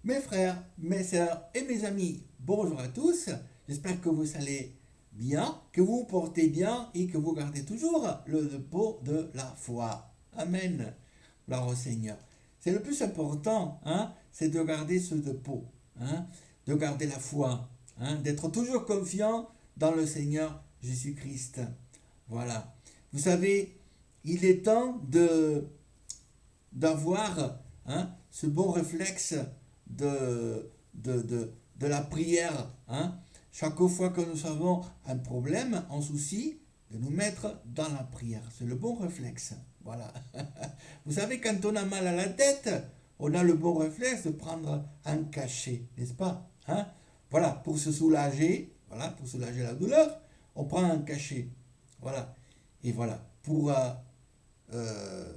Mes frères, mes sœurs et mes amis, bonjour à tous. J'espère que vous allez bien, que vous portez bien et que vous gardez toujours le dépôt de la foi. Amen. Gloire au Seigneur. C'est le plus important, hein, c'est de garder ce dépôt, hein, de garder la foi, hein, d'être toujours confiant dans le Seigneur Jésus-Christ. Voilà. Vous savez, il est temps d'avoir, hein, ce bon réflexe de la prière. Hein. Chaque fois que nous avons un problème, un souci, de nous mettre dans la prière. C'est le bon réflexe. Voilà. Vous savez, quand on a mal à la tête, on a le bon réflexe de prendre un cachet, n'est-ce pas? Hein. Voilà, pour se soulager, voilà, pour soulager la douleur, on prend un cachet. Voilà. Et voilà, euh,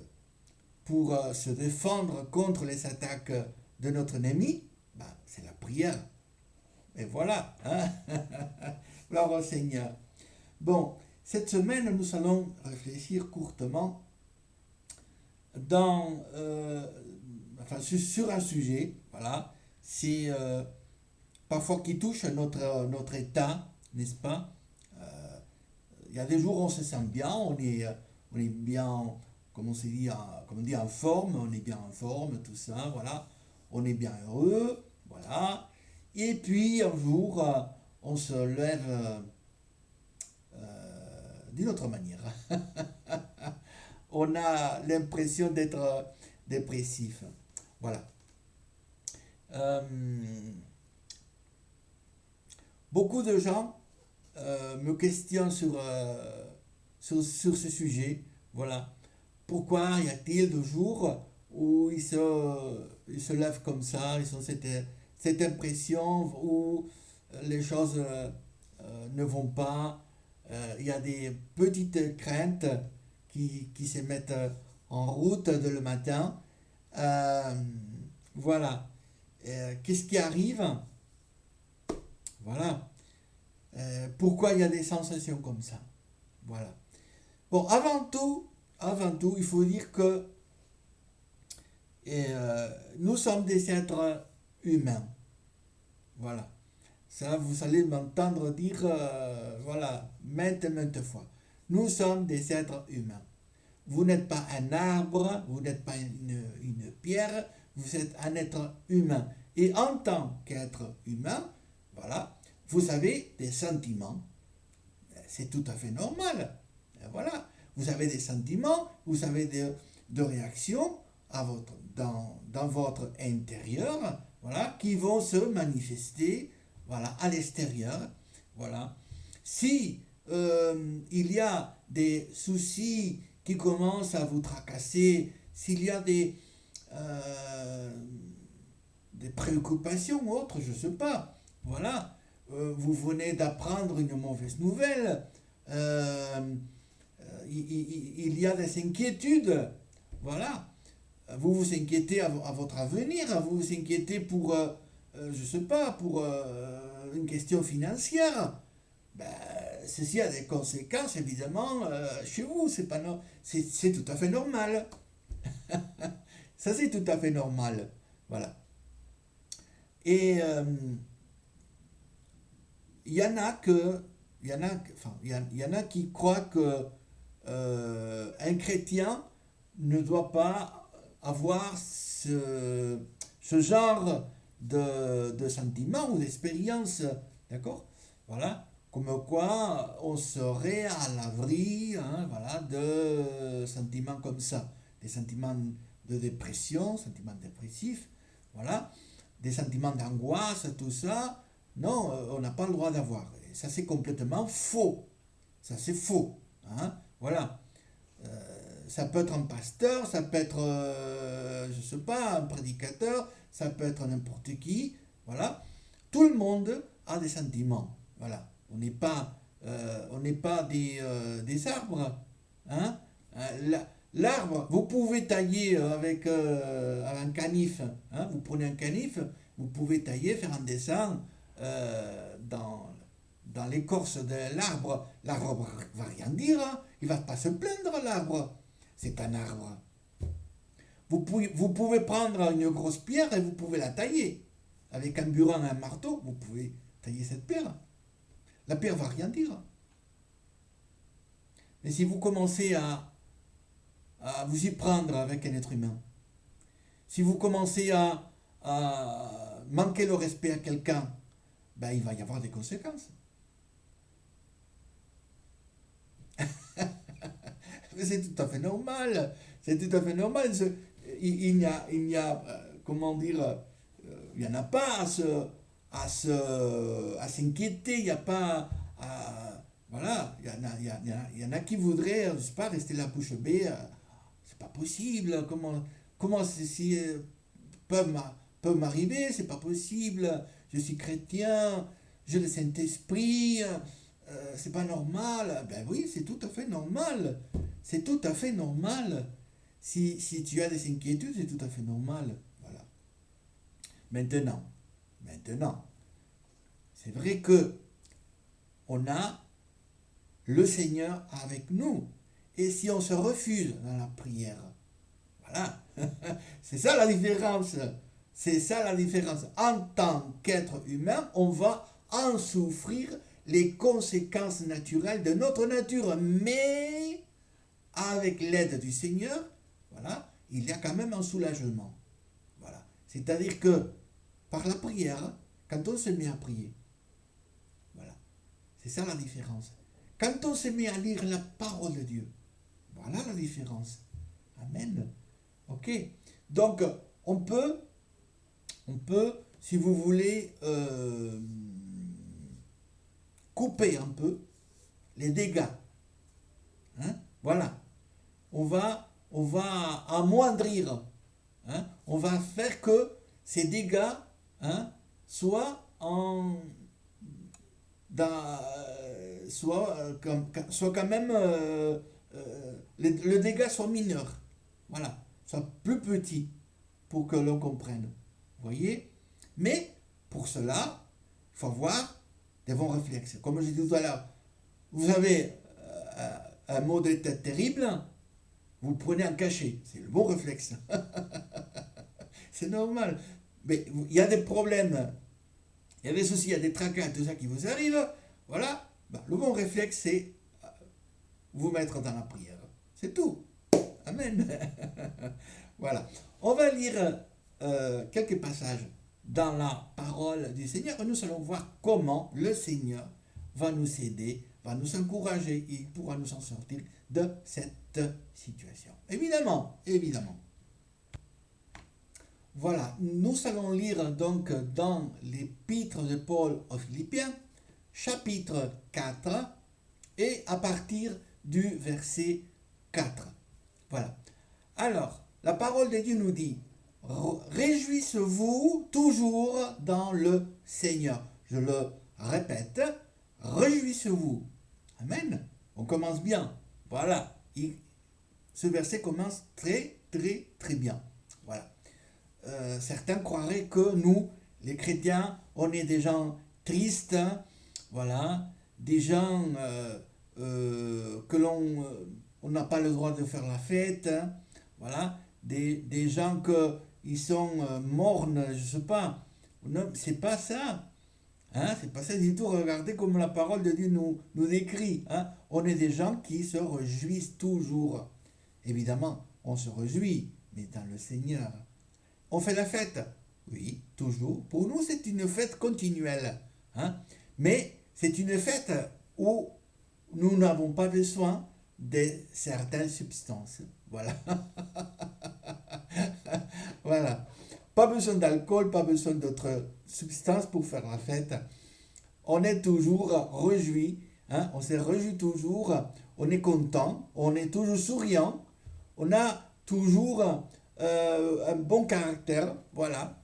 pour se défendre contre les attaques de notre ennemi, ben, c'est la prière. Et voilà, hein. Gloire au Seigneur. Bon, cette semaine, nous allons réfléchir courtement sur un sujet, voilà, c'est parfois qui touche notre état, n'est-ce pas? Il y a des jours où on se sent bien, on est bien, comme on dit, en forme, on est bien en forme, tout ça, voilà. On est bien heureux, voilà. Et puis un jour, on se lève d'une autre manière. On a l'impression d'être dépressif. Voilà. Euh, Beaucoup de gens me questionnent sur ce sujet. Voilà. Pourquoi y a-t-il de jours où ils se lèvent comme ça, ils ont cette impression où les choses ne vont pas, il y a des petites craintes qui se mettent en route dès le matin. Euh, voilà. Qu'est-ce qui arrive? Voilà. Pourquoi il y a des sensations comme ça? Voilà. Bon, avant tout, il faut dire que nous sommes des êtres humains. Voilà. Ça, vous allez m'entendre dire, voilà, maintes et maintes fois. Nous sommes des êtres humains. Vous n'êtes pas un arbre, vous n'êtes pas une pierre, vous êtes un être humain. Et en tant qu'être humain, voilà, vous avez des sentiments. C'est tout à fait normal. Voilà. Vous avez des sentiments, vous avez des réactions dans votre intérieur, voilà, qui vont se manifester, voilà, à l'extérieur. Voilà. Si il y a des soucis qui commencent à vous tracasser, s'il y a des préoccupations ou autres, je ne sais pas, voilà, vous venez d'apprendre une mauvaise nouvelle, il y a des inquiétudes, voilà, vous vous inquiétez à votre avenir, vous vous inquiétez pour, je ne sais pas, pour une question financière, ben, ceci a des conséquences évidemment chez vous, c'est pas c'est tout à fait normal. Ça c'est tout à fait normal, voilà. Et il y en a que, il y en a qui croient que un chrétien ne doit pas avoir ce genre de sentiments ou d'expériences, d'accord? Voilà, comme quoi on serait à l'abri, hein, voilà, de sentiments comme ça, des sentiments de dépression, sentiments dépressifs, voilà, des sentiments d'angoisse, tout ça. Non, on n'a pas le droit d'avoir. Et ça, c'est complètement faux. Ça, c'est faux. Hein. Voilà. Ça peut être un pasteur, ça peut être, je ne sais pas, un prédicateur, ça peut être n'importe qui. Voilà. Tout le monde a des sentiments. Voilà. On n'est pas des arbres. Hein. L'arbre, vous pouvez tailler avec un canif. Hein. Vous prenez un canif, vous pouvez tailler, faire un dessin dans l'écorce de l'arbre. L'arbre va rien dire. Hein. Il va pas se plaindre, l'arbre. C'est un arbre. Vous pouvez prendre une grosse pierre et vous pouvez la tailler. avec un burin et un marteau, vous pouvez tailler cette pierre. La pierre va rien dire. Mais si vous commencez à vous y prendre avec un être humain, si vous commencez à manquer le respect à quelqu'un, ben, il va y avoir des conséquences. Mais c'est tout à fait normal. C'est tout à fait normal. Il n'y a, comment dire, il n'y en a pas à s'inquiéter. Il n'y a pas à, voilà, il y en a qui voudraient, je sais pas, rester la bouche bée. C'est pas possible. Comment ceci peut m'arriver? C'est pas possible. Je suis chrétien. J'ai le Saint-Esprit. C'est pas normal. Ben oui, c'est tout à fait normal. C'est tout à fait normal. Si tu as des inquiétudes, c'est tout à fait normal. Voilà. Maintenant, c'est vrai que on a le Seigneur avec nous. Et si on se refuse dans la prière, voilà, c'est ça la différence. C'est ça la différence. En tant qu'être humain, on va en souffrir les conséquences naturelles de notre nature. Mais avec l'aide du Seigneur, voilà, il y a quand même un soulagement. Voilà. C'est-à-dire que par la prière, quand on se met à prier, voilà, c'est ça la différence. Quand on se met à lire la parole de Dieu, voilà la différence. Amen. Ok. Donc, on peut, si vous voulez, couper un peu les dégâts. Hein? Voilà. On va amoindrir. Hein? On va faire que ces dégâts, hein, soient soit quand même le dégât soit mineur. Voilà. Soit plus petit pour que l'on comprenne. Vous voyez? Mais pour cela, il faut avoir des bons réflexes. Comme j'ai dit tout à l'heure, vous avez un mot de tête terrible, vous le prenez en cachet. C'est le bon réflexe. C'est normal. Mais il y a des problèmes, il y a des soucis, il y a des tracas, tout ça qui vous arrive. Voilà. Ben, le bon réflexe, c'est vous mettre dans la prière. C'est tout. Amen. Voilà. On va lire quelques passages dans la parole du Seigneur et nous allons voir comment le Seigneur va nous aider, va nous encourager et il pourra nous en sortir de cette situation. Évidemment, évidemment. Voilà, nous allons lire donc dans l'épître de Paul aux Philippiens, chapitre 4, et à partir du verset 4. Voilà. Alors, la parole de Dieu nous dit, réjouissez-vous toujours dans le Seigneur. Je le répète, réjouissez-vous. Amen. On commence bien. Voilà. Ce verset commence très, très, très bien. Voilà. Certains croiraient que nous, les chrétiens, on est des gens tristes, hein, voilà, des gens que on n'a pas le droit de faire la fête, hein, voilà, des gens ils sont mornes, je sais pas. Non, c'est pas ça. Hein, c'est pas ça du tout. Regardez comme la parole de Dieu nous décrit. Hein. On est des gens qui se réjouissent toujours. Évidemment, on se réjouit, mais dans le Seigneur. On fait la fête. Oui, toujours. Pour nous, c'est une fête continuelle. Hein. Mais c'est une fête où nous n'avons pas besoin de certaines substances. Voilà. Voilà. Pas besoin d'alcool, pas besoin d'autres substances pour faire la fête. On est toujours réjoui, hein? On se réjouit toujours, on est content, on est toujours souriant, on a toujours un bon caractère, voilà.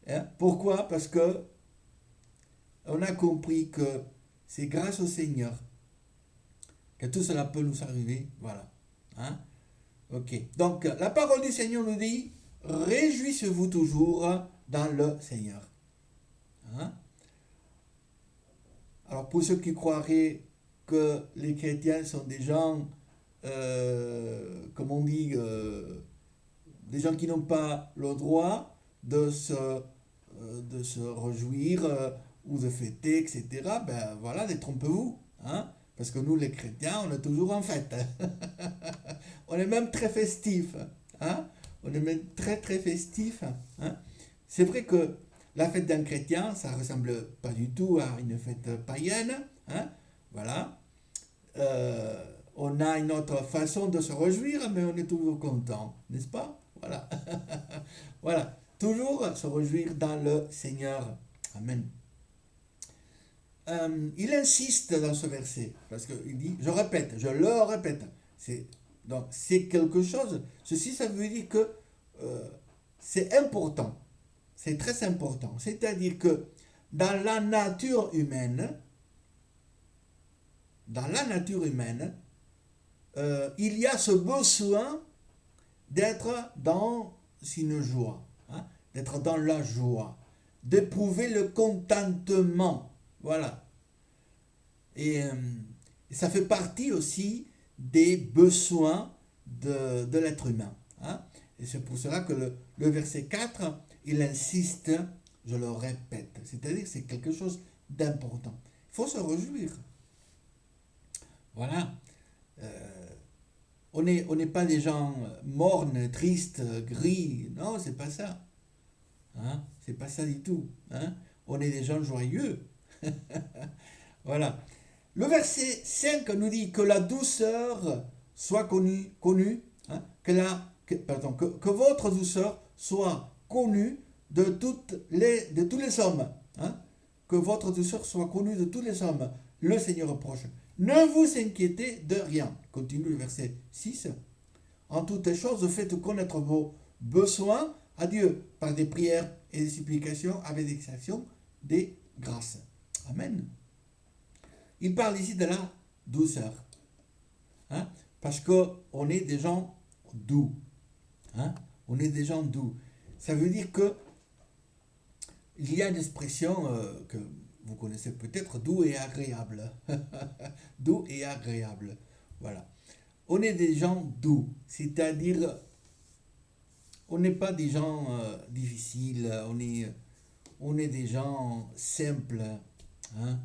Hein? Pourquoi? Parce que on a compris que c'est grâce au Seigneur que tout cela peut nous arriver, voilà. Hein? Ok. Donc la parole du Seigneur nous dit, réjouissez-vous toujours dans le Seigneur. Hein? Alors pour ceux qui croiraient que les chrétiens sont des gens, comme on dit, des gens qui n'ont pas le droit de se de se réjouir ou de fêter, etc., ben voilà, détrompez-vous. Hein? Parce que nous, les chrétiens, on est toujours en fête. On est même très festifs. Hein? On est même très très festifs. Hein? C'est vrai que la fête d'un chrétien, ça ressemble pas du tout à une fête païenne. Hein? Voilà. On a une autre façon de se réjouir, mais on est toujours content, n'est-ce pas? Voilà. Voilà. Toujours se réjouir dans le Seigneur. Amen. Il insiste dans ce verset, parce qu'il dit, je répète, je le répète. Donc c'est quelque chose, ceci ça veut dire que c'est important, c'est très important. C'est-à-dire que dans la nature humaine, dans la nature humaine, il y a ce besoin d'être dans une joie, hein, d'être dans la joie, d'éprouver le contentement. Voilà. Et ça fait partie aussi des besoins de l'être humain. Hein. Et c'est pour cela que le verset 4, il insiste, je le répète, c'est-à-dire que c'est quelque chose d'important. Il faut se réjouir. Voilà. On n'est pas des gens mornes, tristes, gris. Non, c'est pas ça. Hein? C'est pas ça du tout. Hein? On est des gens joyeux. Voilà. Le verset 5 nous dit que la douceur soit connue hein, que votre douceur soit connue de tous les hommes. Hein? Que votre douceur soit connue de tous les hommes. Le Seigneur proche. Ne vous inquiétez de rien. Continue le verset 6. En toutes choses, faites connaître vos besoins à Dieu par des prières et des supplications avec des actions, des grâces. Amen. Il parle ici de la douceur. Hein? Parce qu'on est des gens doux. Hein? On est des gens doux. Ça veut dire que il y a une expression que vous connaissez peut-être, doux et agréable. Doux et agréable. Voilà. On est des gens doux, c'est-à-dire on n'est pas des gens difficiles, on est des gens simples. Hein?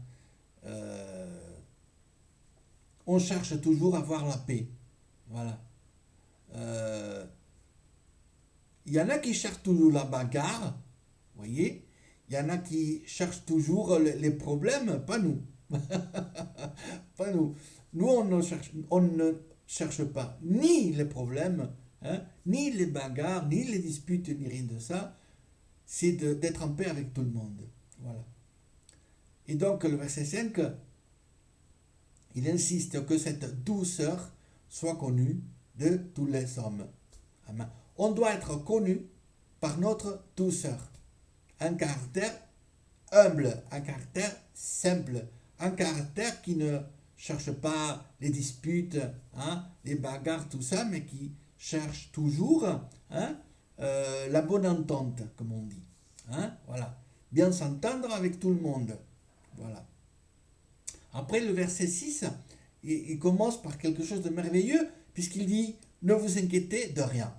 On cherche toujours à avoir la paix. Voilà. Il y en a qui cherchent toujours la bagarre, voyez. Il y en a qui cherchent toujours les problèmes, pas nous. Pas nous. Nous, on ne cherche pas ni les problèmes, hein, ni les bagarres, ni les disputes, ni rien de ça. C'est d'être en paix avec tout le monde. Voilà. Et donc, le verset 5, il insiste que cette douceur soit connue de tous les hommes. Amen. On doit être connu par notre douceur. Un caractère humble, un caractère simple, un caractère qui ne cherche pas les disputes, hein, les bagarres, tout ça, mais qui cherche toujours hein, la bonne entente, comme on dit. Hein, voilà. Bien s'entendre avec tout le monde. Voilà. Après, le verset 6, il commence par quelque chose de merveilleux, puisqu'il dit « Ne vous inquiétez de rien ».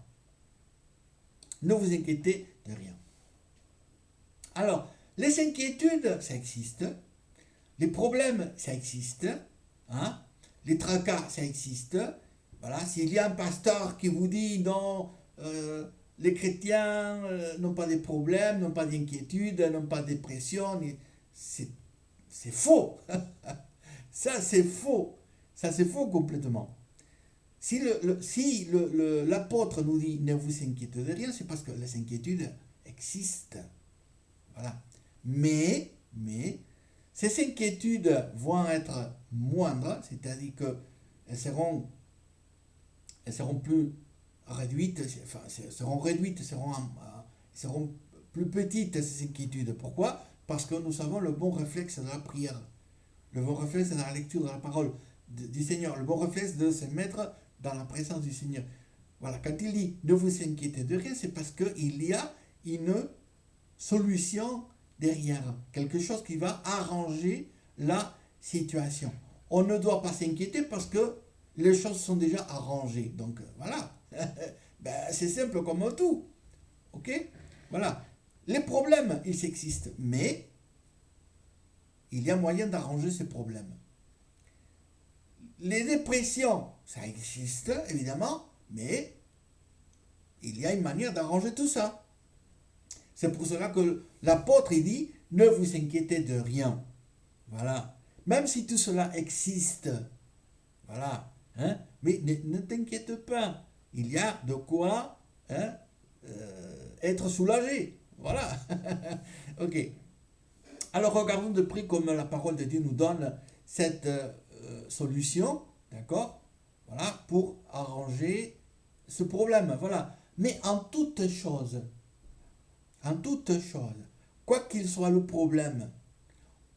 Ne vous inquiétez de rien. Alors, les inquiétudes, ça existe. Les problèmes, ça existe. Hein? Les tracas, ça existe. Voilà. S'il y a un pasteur qui vous dit non, les chrétiens n'ont pas de problèmes, n'ont pas d'inquiétudes, n'ont pas de dépression, c'est faux. Ça, c'est faux. Ça, c'est faux complètement. Si l'apôtre nous dit ne vous inquiétez de rien, c'est parce que les inquiétudes existent. Voilà. Mais, ces inquiétudes vont être moindres, c'est-à-dire qu'elles seront plus réduites, seront plus petites, ces inquiétudes. Pourquoi? Parce que nous avons le bon réflexe de la prière, le bon réflexe de la lecture de la parole du Seigneur, le bon réflexe de se mettre dans la présence du Seigneur. Voilà, quand il dit ne vous inquiétez de rien, c'est parce qu'il y a une solution derrière, quelque chose qui va arranger la situation. On ne doit pas s'inquiéter parce que les choses sont déjà arrangées. Donc voilà, ben, c'est simple comme tout. Ok? Voilà. Les problèmes, ils existent, mais il y a moyen d'arranger ces problèmes. Les dépressions, ça existe, évidemment, mais il y a une manière d'arranger tout ça. C'est pour cela que l'apôtre, il dit, ne vous inquiétez de rien. Voilà. Même si tout cela existe, voilà. Hein, mais ne t'inquiète pas. Il y a de quoi, hein, être soulagé. Voilà. Ok. Alors regardons de près comme la parole de Dieu nous donne cette solution, d'accord? Voilà, pour arranger ce problème. Voilà. Mais en toute chose, quoi qu'il soit le problème,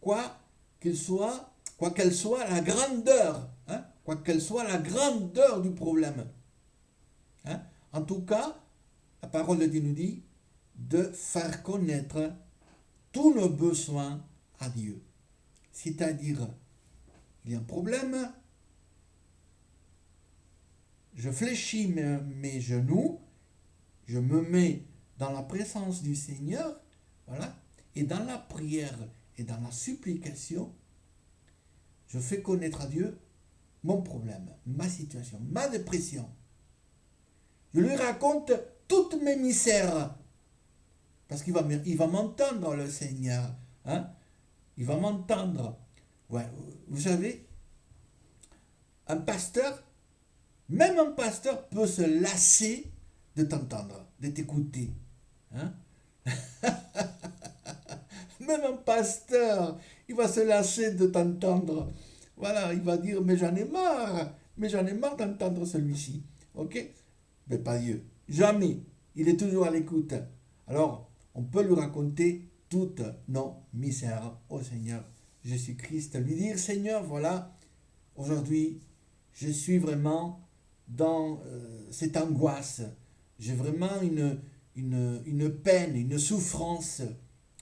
quoi quoi qu'elle soit la grandeur, hein, quoi qu'elle soit la grandeur du problème. Hein, en tout cas, la parole de Dieu nous dit de faire connaître tous nos besoins à Dieu. C'est-à-dire, il y a un problème, je fléchis mes genoux, je me mets dans la présence du Seigneur, voilà, et dans la prière et dans la supplication, je fais connaître à Dieu mon problème, ma situation, ma dépression. Je lui raconte toutes mes misères. Parce qu'il va m'entendre, le Seigneur. Hein? Il va m'entendre. Ouais, vous savez, un pasteur, même un pasteur peut se lasser de t'entendre, de t'écouter. Hein? Même un pasteur, il va se lasser de t'entendre. Voilà, il va dire, mais j'en ai marre d'entendre celui-ci. Ok? Mais pas Dieu. Jamais. Il est toujours à l'écoute. Alors, on peut lui raconter toutes nos misères au Seigneur Jésus-Christ. Lui dire, Seigneur, voilà, aujourd'hui, je suis vraiment dans cette angoisse. J'ai vraiment une peine, une souffrance.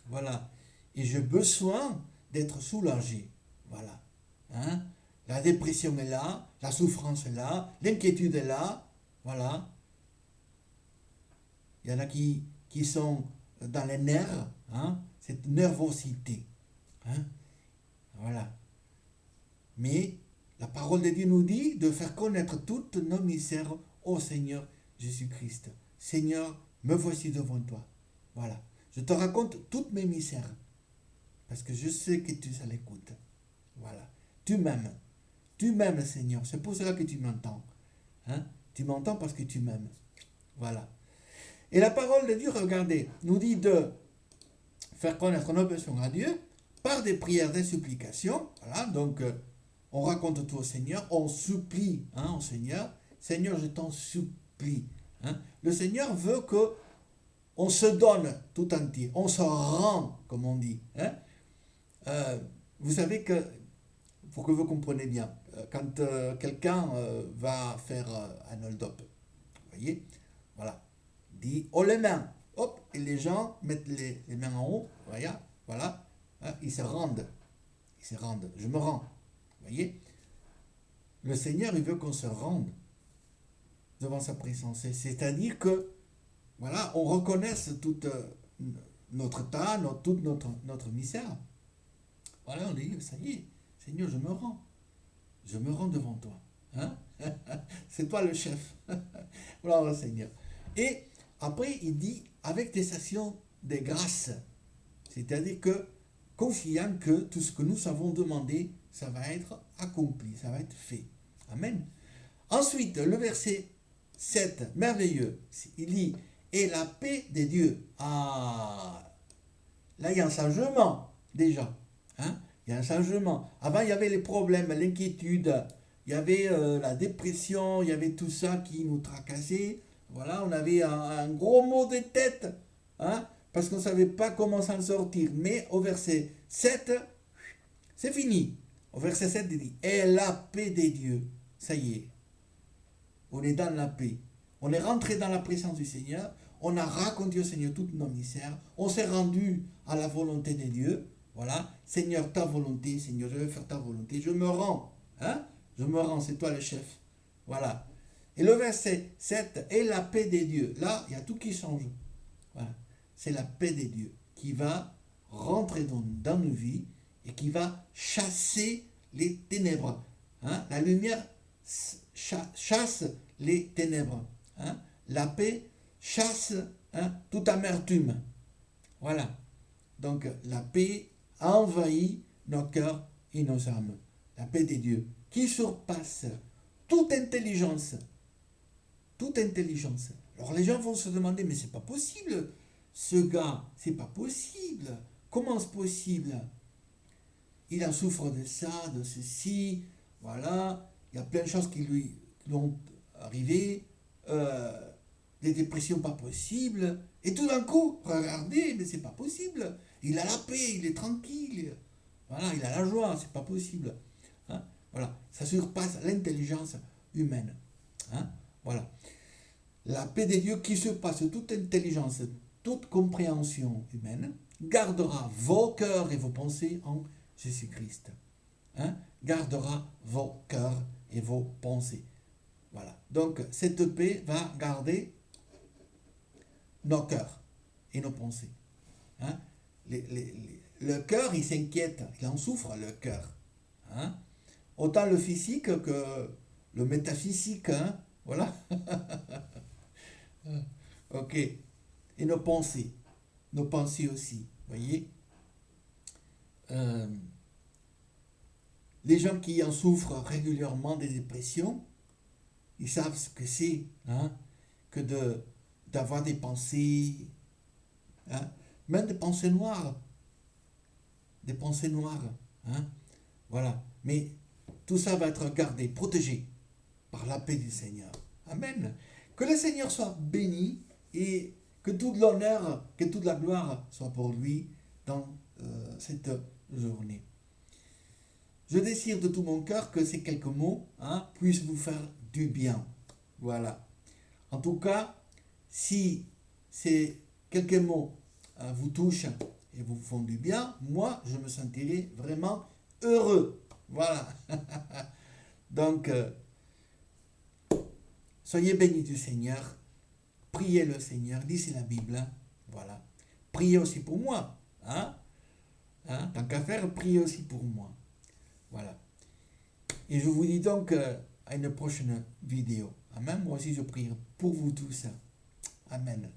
Voilà. Et j'ai besoin d'être soulagé. Voilà. Hein? La dépression est là, la souffrance est là, l'inquiétude est là. Voilà. Il y en a qui sont dans les nerfs, hein? Cette nervosité. Hein? Voilà. Mais la parole de Dieu nous dit de faire connaître toutes nos misères au Seigneur Jésus-Christ. Seigneur, me voici devant toi. Voilà. Je te raconte toutes mes misères. Parce que je sais que tu es à l'écoute. Voilà. Tu m'aimes. Tu m'aimes, Seigneur. C'est pour cela que tu m'entends. Hein? Tu m'entends parce que tu m'aimes. Voilà. Et la parole de Dieu, regardez, nous dit de faire connaître nos besoins à Dieu par des prières, des supplications. Voilà, donc on raconte tout au Seigneur, on supplie au Seigneur. Seigneur, je t'en supplie. Hein. Le Seigneur veut que on se donne tout entier, on se rend, comme on dit. Hein. Vous savez que, pour que vous compreniez bien, quand quelqu'un va faire un hold-up, vous voyez, voilà, dit oh les mains, hop, et les gens mettent les mains en haut, voilà, hein, ils se rendent, je me rends, vous voyez. Le Seigneur, il veut qu'on se rende devant sa présence, c'est-à-dire que, voilà, on reconnaisse toute notre tas, toute notre misère. Voilà, on dit, ça y est, Seigneur, je me rends devant toi, hein. C'est toi le chef. Voilà, Seigneur. Et après, il dit, avec des actions de grâce. C'est-à-dire que, confiant que tout ce que nous avons demandé, ça va être accompli, ça va être fait. Amen. Ensuite, le verset 7, merveilleux. Il dit, et la paix de Dieu. Ah, là, il y a un changement, déjà. Hein? Il y a un changement. Avant, il y avait les problèmes, l'inquiétude, il y avait la dépression, il y avait tout ça qui nous tracassait. Voilà, on avait un gros mot de tête, hein, parce qu'on ne savait pas comment s'en sortir. Mais au verset 7, c'est fini. Au verset 7, il dit, et la paix des dieux. Ça y est, on est dans la paix. On est rentré dans la présence du Seigneur, on a raconté au Seigneur toutes nos misères, on s'est rendu à la volonté de Dieu. Voilà, Seigneur, ta volonté, Seigneur, je vais faire ta volonté, je me rends. Hein? Je me rends, c'est toi le chef. Voilà. Et le verset 7, et la paix des dieux. Là, il y a tout qui change. Voilà. c'est la paix de Dieu qui va rentrer dans nos vies et qui va chasser les ténèbres. Hein? La lumière chasse les ténèbres. Hein? La paix chasse, hein, toute amertume. Voilà. Donc la paix envahit nos cœurs et nos âmes. La paix de Dieu qui surpasse toute intelligence. Toute intelligence. Alors les gens vont se demander, mais c'est pas possible. Ce gars, c'est pas possible. Comment c'est possible? Il en souffre de ça, de ceci, voilà. Il y a plein de choses qui lui ont arrivé. Des dépressions pas possibles. Et tout d'un coup, regardez, mais c'est pas possible. Il a la paix, il est tranquille. Voilà, il a la joie, c'est pas possible. Hein? Voilà, ça surpasse l'intelligence humaine. Hein? Voilà. La paix de Dieu qui surpasse toute intelligence, toute compréhension humaine, gardera vos cœurs et vos pensées en Jésus-Christ. Hein? Gardera vos cœurs et vos pensées. Voilà. Donc, cette paix va garder nos cœurs et nos pensées. Hein? Le cœur, il s'inquiète, il en souffre, le cœur. Hein? Autant le physique que le métaphysique. Hein? Voilà. Ok. Et nos pensées aussi. Voyez, les gens qui en souffrent régulièrement des dépressions, ils savent ce que c'est, hein, que d'avoir des pensées, hein, même des pensées noires. Des pensées noires. Hein, voilà. Mais tout ça va être gardé, protégé par la paix du Seigneur. Amen. Que le Seigneur soit béni et que tout l'honneur, que toute la gloire soit pour lui dans cette journée. Je désire de tout mon cœur que ces quelques mots, hein, puissent vous faire du bien. Voilà. En tout cas, si ces quelques mots vous touchent et vous font du bien, moi, je me sentirai vraiment heureux. Voilà. Donc, soyez bénis du Seigneur. Priez le Seigneur. Lisez la Bible. Hein. Voilà. Priez aussi pour moi. Hein? Hein? Tant qu'à faire, priez aussi pour moi. Voilà. Et je vous dis donc à une prochaine vidéo. Amen. Moi aussi, je prie pour vous tous. Amen.